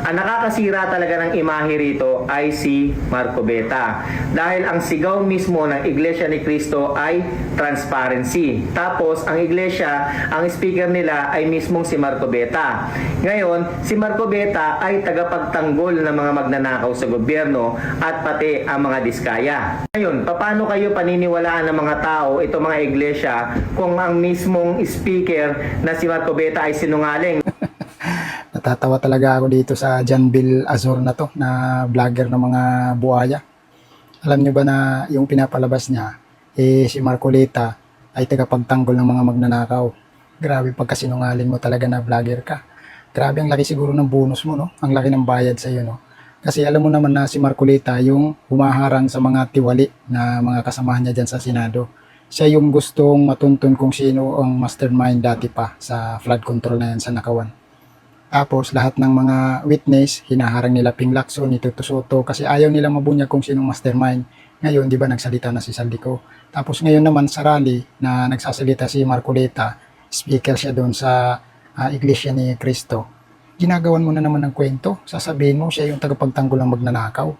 Ang nakakasira talaga ng imahe rito ay si Marcobeta. Dahil ang sigaw mismo ng Iglesia ni Cristo ay transparency. Tapos ang iglesia, ang speaker nila ay mismong si Marcobeta. Ngayon, si Marcobeta ay tagapagtanggol ng mga magnanakaw sa gobyerno at pati ang mga diskaya. Ngayon, paano kayo paniniwalaan ng mga tao, ito mga iglesia, kung ang mismong speaker na si Marcobeta ay sinungaling? Natatawa talaga ako dito sa John Bill Azor na to, na vlogger ng mga buhaya. Alam nyo ba na yung pinapalabas niya, si Marcoleta ay tagapagtanggol ng mga magnanakaw. Grabe pagkasinungaling mo talaga na vlogger ka. Grabe ang laki siguro ng bonus mo, no? Ang laki ng bayad sa iyo, no? Kasi alam mo naman na si Marcoleta yung humaharang sa mga tiwali na mga kasamahan niya dyan sa Senado. Siya yung gustong matuntun kung sino ang mastermind dati pa sa flood control na yan sa Nakawan. Tapos lahat ng mga witness, hinaharang nila Ping Lacson, ni Tuto Soto kasi ayaw nila mabunyag kung sinong mastermind. Ngayon, di ba nagsalita na si Saldico? Tapos ngayon naman sa rally na nagsasalita si Marcoleta, speaker siya doon sa Iglesia ni Cristo. Ginagawan mo na naman ng kwento, sasabihin mo siya yung tagapagtanggol ng magnanakaw.